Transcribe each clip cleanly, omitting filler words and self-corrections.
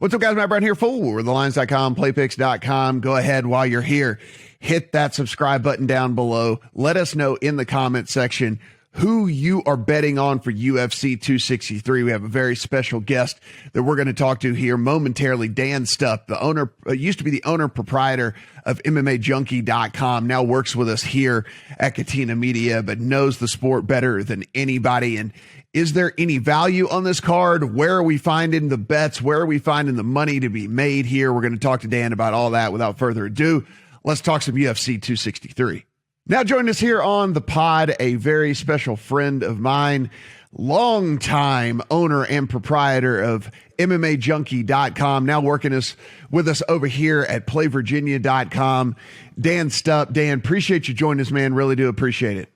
What's up, guys? Matt Brown here for thelines.com, playpicks.com. Go ahead while you're here. Hit that subscribe button down below. Let us know in the comment section who you are betting on for UFC 263. We have a very special guest that we're going to talk to here momentarily. Dan Stupp, the owner, used to be the owner proprietor of MMAJunkie.com, now works with us here at Katina Media, but knows the sport better than anybody. And is there any value on this card? Where are we finding the bets? Where are we finding the money to be made here? We're going to talk to Dan about all that. Without further ado, let's talk some UFC 263. Now joining us here on the pod, a very special friend of mine, longtime owner and proprietor of MMAJunkie.com, now working with us over here at PlayVirginia.com, Dan Stupp. Dan, appreciate you joining us, man. Really do appreciate it.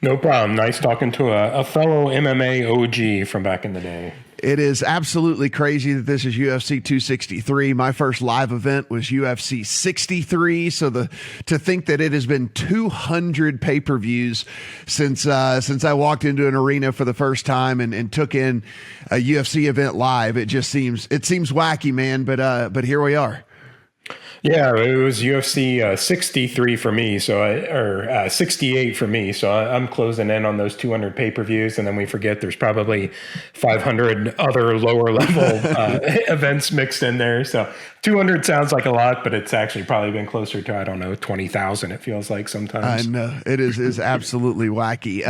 No problem. Nice talking to a fellow MMA OG from back in the day. It is absolutely crazy that this is UFC 263. My first live event was UFC 63. So to think that it has been 200 pay-per-views since I walked into an arena for the first time and took in a UFC event live, it seems wacky, man. But here we are. Yeah, it was UFC 63 for me, or 68 for me. So I'm closing in on those 200 pay-per-views, and then we forget there's probably 500 other lower level events mixed in there. So 200 sounds like a lot, but it's actually probably been closer to, I don't know, 20,000. It feels like sometimes. I know it is absolutely wacky.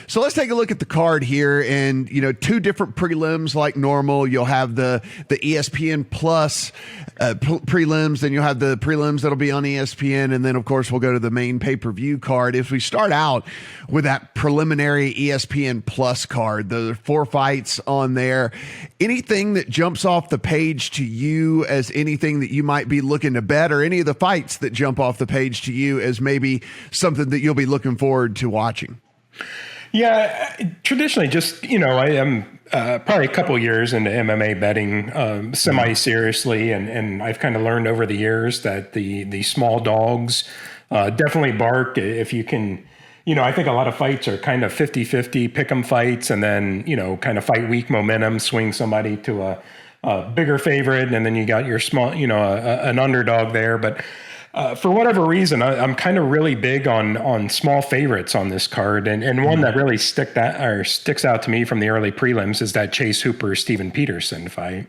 So let's take a look at the card here, and two different prelims like normal. You'll have the ESPN Plus prelims, then you'll have the prelims that'll be on ESPN, and then of course we'll go to the main pay-per-view card. If we start out with that preliminary ESPN Plus card, the 4 fights on there, anything that jumps off the page to you as anything that you might be looking to bet, or any of the fights that jump off the page to you as maybe something that you'll be looking forward to watching? Yeah, traditionally, just, I am probably a couple years into MMA betting semi-seriously, and I've kind of learned over the years that the small dogs definitely bark if you can. I think a lot of fights are kind of 50-50 pick 'em fights, and then, kind of fight week momentum, swing somebody to a bigger favorite, and then you got your small, an underdog there. But for whatever reason, I'm kind of really big on small favorites on this card, and one that really sticks out to me from the early prelims is that Chase Hooper Steven Peterson fight.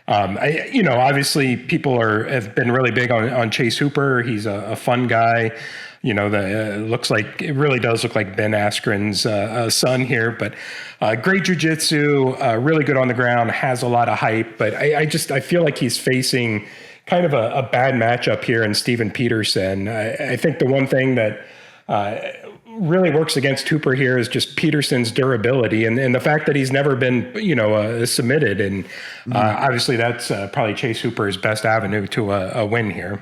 Obviously people have been really big on Chase Hooper. He's a fun guy. It really does look like Ben Askren's son here, but great jiu-jitsu, really good on the ground, has a lot of hype. But I feel like he's facing kind of a bad matchup here in Steven Peterson. I think the one thing that really works against Hooper here is just Peterson's durability and the fact that he's never been, submitted. And obviously that's probably Chase Hooper's best avenue to a win here.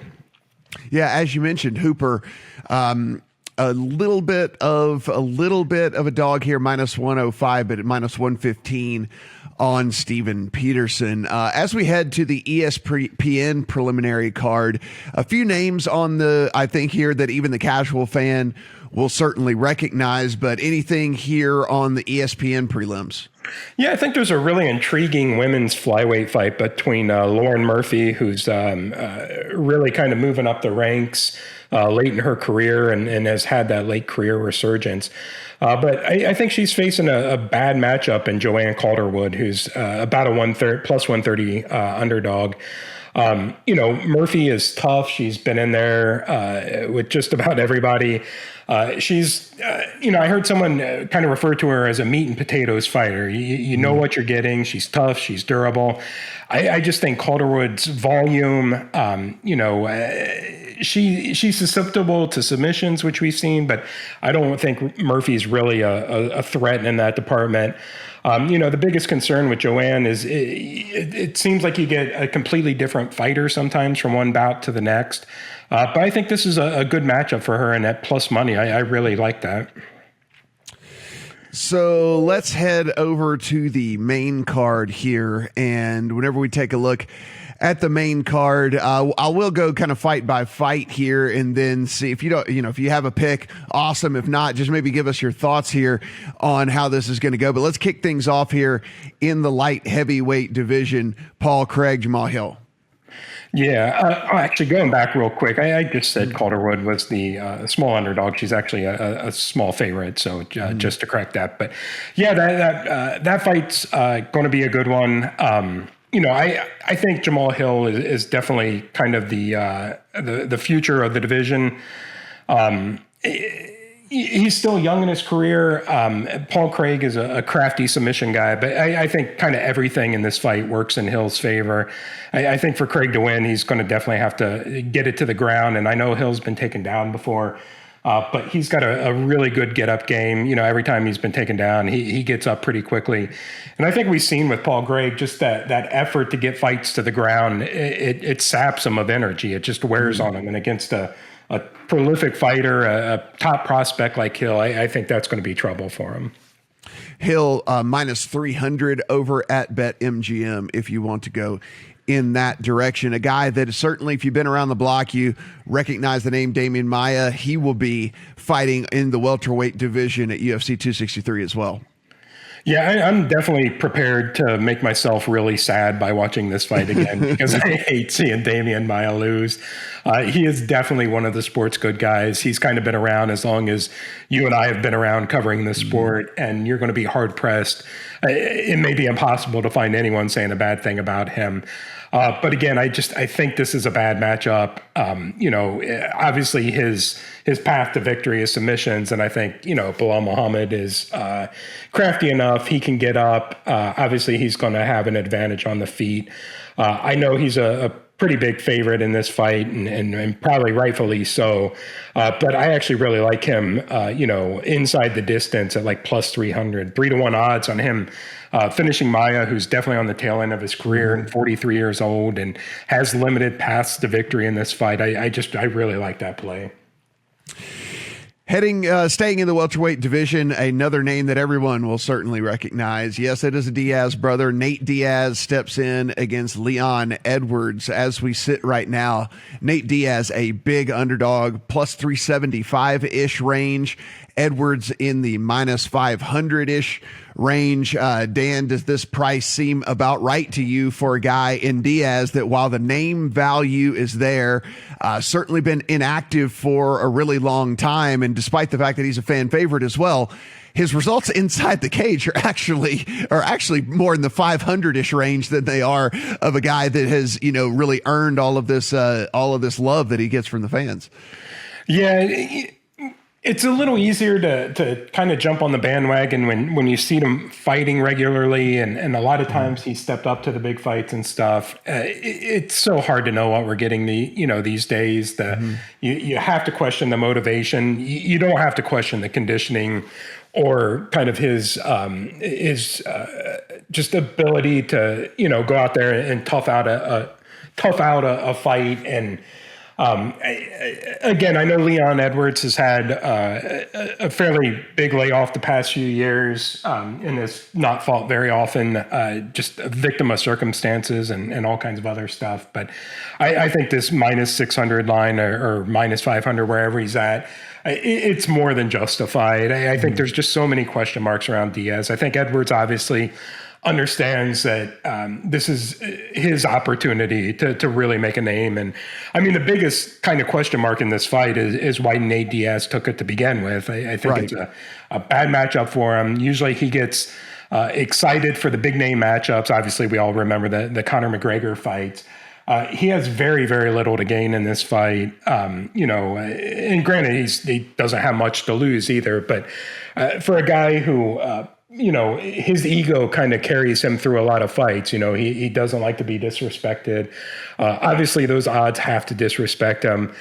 Yeah, as you mentioned, Hooper, a little bit of a dog here, minus 105, but at minus 115 on Steven Peterson. As we head to the ESPN preliminary card, a few names I think here that even the casual fan will certainly recognize, but anything here on the ESPN prelims? Yeah, I think there's a really intriguing women's flyweight fight between Lauren Murphy, who's really kind of moving up the ranks late in her career and has had that late career resurgence. But I think she's facing a bad matchup in Joanne Calderwood, who's about a plus 130 underdog. Murphy is tough. She's been in there with just about everybody. She's, I heard someone kind of refer to her as a meat and potatoes fighter. You know what you're getting. She's tough. She's durable. I just think Calderwood's volume, she's susceptible to submissions, which we've seen, but I don't think Murphy's really a threat in that department. The biggest concern with Joanne is it seems like you get a completely different fighter sometimes from one bout to the next. But I think this is a good matchup for her, and at plus money, I really like that. So let's head over to the main card here. And whenever we take a look at the main card, I will go kind of fight by fight here and then see if you don't, if you have a pick, awesome. If not, just maybe give us your thoughts here on how this is going to go. But let's kick things off here in the light heavyweight division. Paul Craig, Jamal Hill. Yeah, actually, going back real quick, I just said Calderwood was the small underdog. She's actually a small favorite, so just to correct that. But yeah, that fight's going to be a good one. I think Jamal Hill is definitely kind of the future of the division. He's still young in his career. Paul Craig is a crafty submission guy, but I think kind of everything in this fight works in Hill's favor. I think for Craig to win, he's going to definitely have to get it to the ground. And I know Hill's been taken down before, but he's got a really good get-up game. Every time he's been taken down, he gets up pretty quickly. And I think we've seen with Paul Craig just that effort to get fights to the ground, it saps him of energy. It just wears on him. And against a prolific fighter, a top prospect like Hill, I think that's going to be trouble for him. Hill minus 300 over at BetMGM if you want to go in that direction. A guy that is certainly, if you've been around the block, you recognize the name Damian Maia. He will be fighting in the welterweight division at UFC 263 as well. Yeah, I'm definitely prepared to make myself really sad by watching this fight again because I hate seeing Damian Maia lose. He is definitely one of the sports good guys. He's kind of been around as long as you and I have been around covering the sport, and you're going to be hard pressed. It may be impossible to find anyone saying a bad thing about him. But again, I think this is a bad matchup. Obviously his path to victory is submissions. And I think, Bilal Muhammad is crafty enough. He can get up. Obviously he's going to have an advantage on the feet. I know he's a pretty big favorite in this fight and probably rightfully so. But I actually really like him, inside the distance at like plus 300, 3-1 odds on him. Finishing Maia, who's definitely on the tail end of his career and 43 years old and has limited paths to victory in this fight. I really like that play. Staying in the welterweight division, another name that everyone will certainly recognize. Yes, it is a Diaz brother. Nate Diaz steps in against Leon Edwards. As we sit right now, Nate Diaz, a big underdog, plus 375-ish range. Edwards in the minus 500-ish range. Dan, does this price seem about right to you for a guy in Diaz that, while the name value is there, certainly been inactive for a really long time, and despite the fact that he's a fan favorite as well, his results inside the cage are actually more in the 500-ish range than they are of a guy that has really earned all of this love that he gets from the fans. Yeah. It's a little easier to kind of jump on the bandwagon when you see him fighting regularly, and a lot of times he stepped up to the big fights and stuff. It's so hard to know what we're getting these days. You have to question the motivation. You don't have to question the conditioning or kind of his just ability to go out there and tough out a fight. And again, I know Leon Edwards has had a fairly big layoff the past few years and has not fought very often, just a victim of circumstances and all kinds of other stuff. But I think this minus 600 line or minus 500, wherever he's at, it's more than justified. I think there's just so many question marks around Diaz. I think Edwards obviously understands that this is his opportunity to really make a name. And I mean, the biggest kind of question mark in this fight is why Nate Diaz took it to begin with. I think it's a bad matchup for him. Usually he gets excited for the big name matchups. Obviously, we all remember the Conor McGregor fights. He has very, very little to gain in this fight. And granted, he doesn't have much to lose either. But for a guy who his ego kind of carries him through a lot of fights. He doesn't like to be disrespected. Obviously, those odds have to disrespect him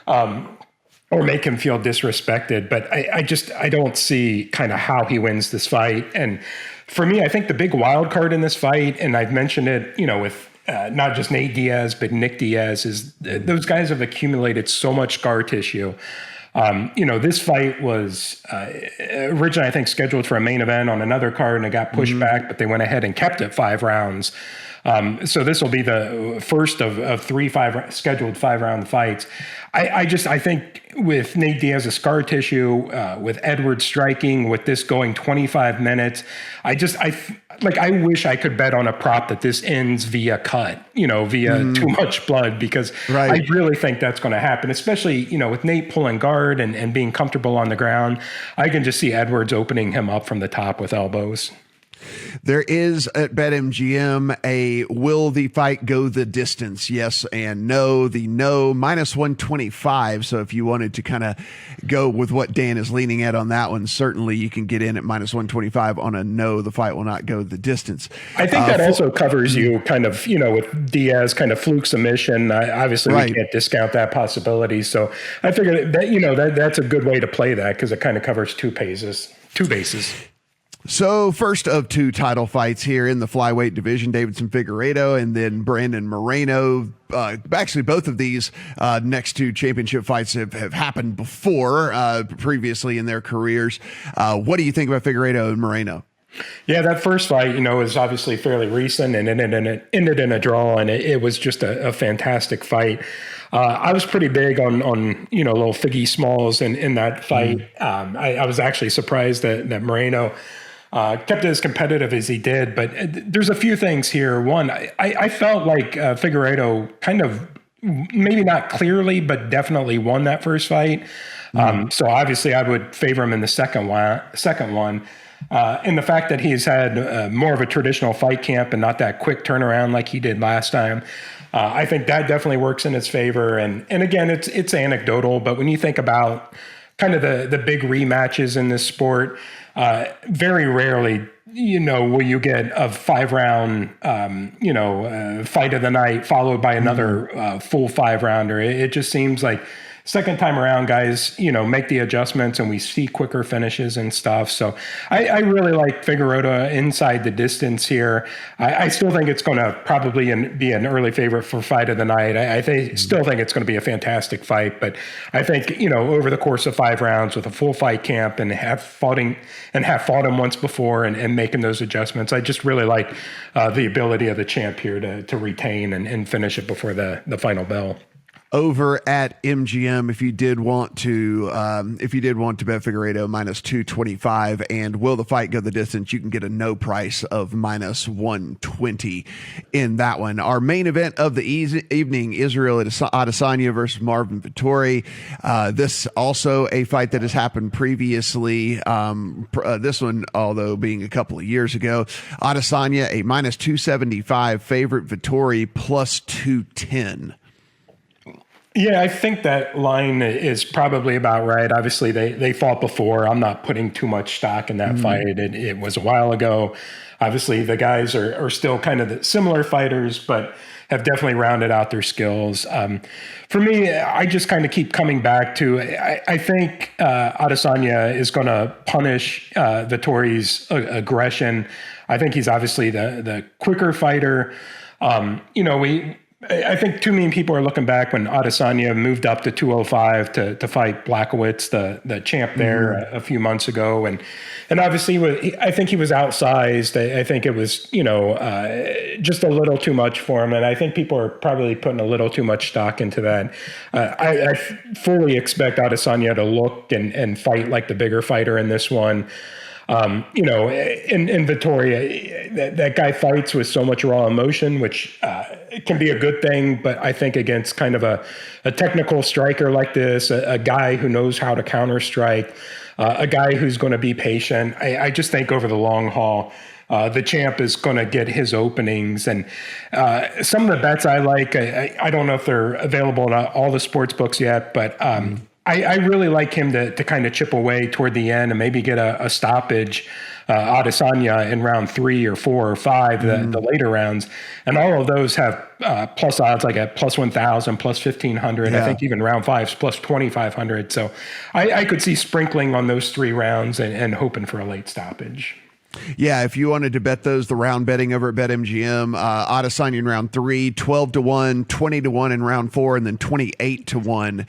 or make him feel disrespected. But I don't see kind of how he wins this fight. And for me, I think the big wild card in this fight, and I've mentioned it, with not just Nate Diaz, but Nick Diaz, is those guys have accumulated so much scar tissue. This fight was originally, I think, scheduled for a main event on another card, and it got pushed back, but they went ahead and kept it 5 rounds. So this will be the first of 3 scheduled 5-round fights. I think with Nate Diaz's scar tissue, with Edwards striking, with this going 25 minutes, I wish I could bet on a prop that this ends via cut, via too much blood, because I really think that's going to happen, especially, with Nate pulling guard and being comfortable on the ground. I can just see Edwards opening him up from the top with elbows. There is at BetMGM a will the fight go the distance? Yes and no. The no -125. So if you wanted to kind of go with what Dan is leaning at on that one, certainly you can get in at -125 on a no, the fight will not go the distance. I think that also covers you kind of, with Diaz kind of fluke submission. Obviously, we can't discount that possibility. So I figured that, that's a good way to play that, because it kind of covers two bases. So first of 2 title fights here in the flyweight division, Deiveson Figueiredo and then Brandon Moreno. Actually, both of these next 2 championship fights have happened before, previously in their careers. What do you think about Figueiredo and Moreno? Yeah, that first fight, is obviously fairly recent, and it ended in a draw, and it was just a fantastic fight. I was pretty big on little Figgy Smalls in that fight. I was actually surprised that Moreno kept it as competitive as he did, but there's a few things here. One, I felt like Figueiredo kind of, maybe not clearly, but definitely won that first fight. So obviously I would favor him in the second one. And the fact that he's had more of a traditional fight camp and not that quick turnaround like he did last time, I think that definitely works in his favor. And again, it's anecdotal, but when you think about kind of the big rematches in this sport, very rarely, will you get a 5-round, fight of the night followed by another full 5-rounder. It just seems like second time around, guys, make the adjustments and we see quicker finishes and stuff. So I really like Figueiredo inside the distance here. I still think it's going to probably be an early favorite for fight of the night. I still think it's going to be a fantastic fight, but I think, over the course of 5 rounds with a full fight camp and have fought him once before and making those adjustments, I just really like the ability of the champ here to retain and finish it before the final bell. Over at MGM, if you did want to bet Figueiredo -225 and will the fight go the distance, you can get a no price of -120 in that one. Our main event of the evening, Israel Adesanya versus Marvin Vettori. This also a fight that has happened previously. This one, although being a couple of years ago, Adesanya a -275 favorite, Vettori +210. Yeah, I think that line is probably about right. Obviously, they fought before. I'm not putting too much stock in that fight. It was a while ago. Obviously, the guys are still kind of similar fighters, but have definitely rounded out their skills. For me, I just kind of keep coming back to, I think Adesanya is going to punish Vettori's aggression. I think he's obviously the quicker fighter. I think too many people are looking back when Adesanya moved up to 205 to fight Blachowicz, the champ there a few months ago. And obviously I think he was outsized. I think it was, just a little too much for him. And I think people are probably putting a little too much stock into that. I fully expect Adesanya to look and fight like the bigger fighter in this one. In Vettori, that guy fights with so much raw emotion, which can be a good thing. But I think against kind of a technical striker like this, a guy who knows how to counter strike, a guy who's going to be patient, I just think over the long haul, the champ is going to get his openings. And some of the bets I like, I don't know if they're available on all the sports books yet, but I really like him to kind of chip away toward the end and maybe get a stoppage, Adesanya in round 3 or 4 or 5, the later rounds. And all of those have plus odds like at plus 1,000, plus 1,500. Yeah. I think even round 5's plus 2,500. So I could see sprinkling on those 3 rounds and hoping for a late stoppage. Yeah, if you wanted to bet those, the round betting over at BetMGM, Adesanya in round 3, 12-1, 20-1 in round 4, and then 28-1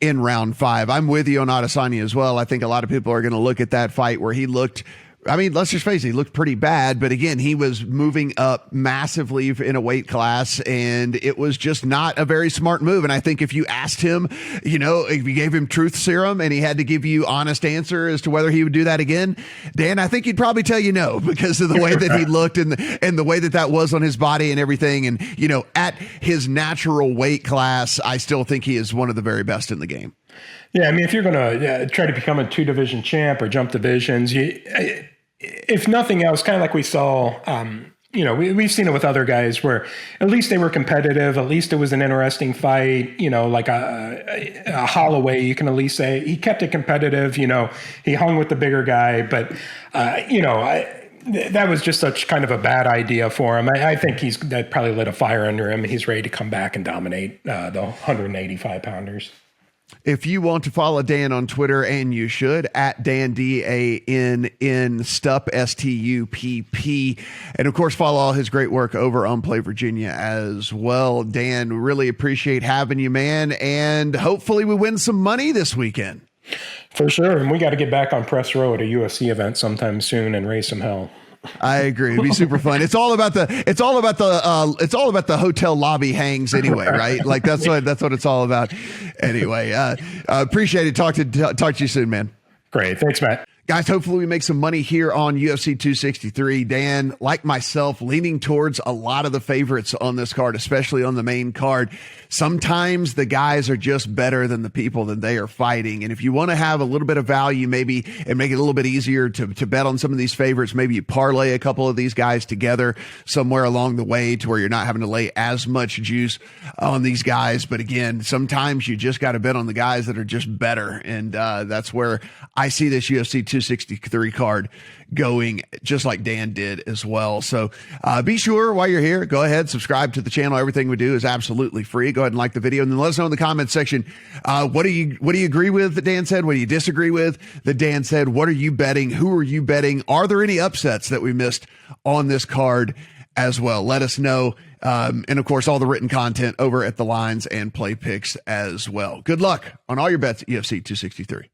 in round 5. I'm with you on Adesanya as well. I think a lot of people are going to look at that fight where he looked, I mean, let's just face it, he looked pretty bad, but again, he was moving up massively in a weight class, and it was just not a very smart move. And I think if you asked him, you know, if you gave him truth serum and he had to give you honest answer as to whether he would do that again, Dan, I think he'd probably tell you no, because of the way that he looked and the way that was on his body and everything. And, you know, at his natural weight class, I still think he is one of the very best in the game. Yeah, I mean, if you're going to try to become a 2-division champ or jump divisions, if nothing else, kind of like we saw, you know, we've seen it with other guys where at least they were competitive. At least it was an interesting fight, you know, like a Holloway, you can at least say he kept it competitive. You know, he hung with the bigger guy, but, you know, that was just such kind of a bad idea for him. I think that probably lit a fire under him. He's ready to come back and dominate the 185-pounders. If you want to follow Dan on Twitter, and you should, at Dan, DANN Stupp, STUPP. And of course, follow all his great work over on Play Virginia as well. Dan, really appreciate having you, man. And hopefully we win some money this weekend. For sure. And we got to get back on press row at a UFC event sometime soon and raise some hell. I agree. It'd be super fun. It's all about the hotel lobby hangs anyway, right? Like that's what it's all about. Anyway, appreciate it. Talk to you soon, man. Great. Thanks, Matt. Guys, hopefully we make some money here on UFC 263. Dan, like myself, leaning towards a lot of the favorites on this card, especially on the main card. Sometimes the guys are just better than the people that they are fighting. And if you want to have a little bit of value, maybe, and make it a little bit easier to bet on some of these favorites, maybe you parlay a couple of these guys together somewhere along the way to where you're not having to lay as much juice on these guys. But again, sometimes you just got to bet on the guys that are just better. And that's where I see this UFC 263 card going, just like Dan did as well. So be sure while you're here, go ahead, subscribe to the channel. Everything we do is absolutely free. Go ahead and like the video, and then let us know in the comments section. What do you agree with that Dan said? What do you disagree with that Dan said? What are you betting? Who are you betting? Are there any upsets that we missed on this card as well? Let us know. And of course, all the written content over at the Lines and Play Picks as well. Good luck on all your bets at UFC 263.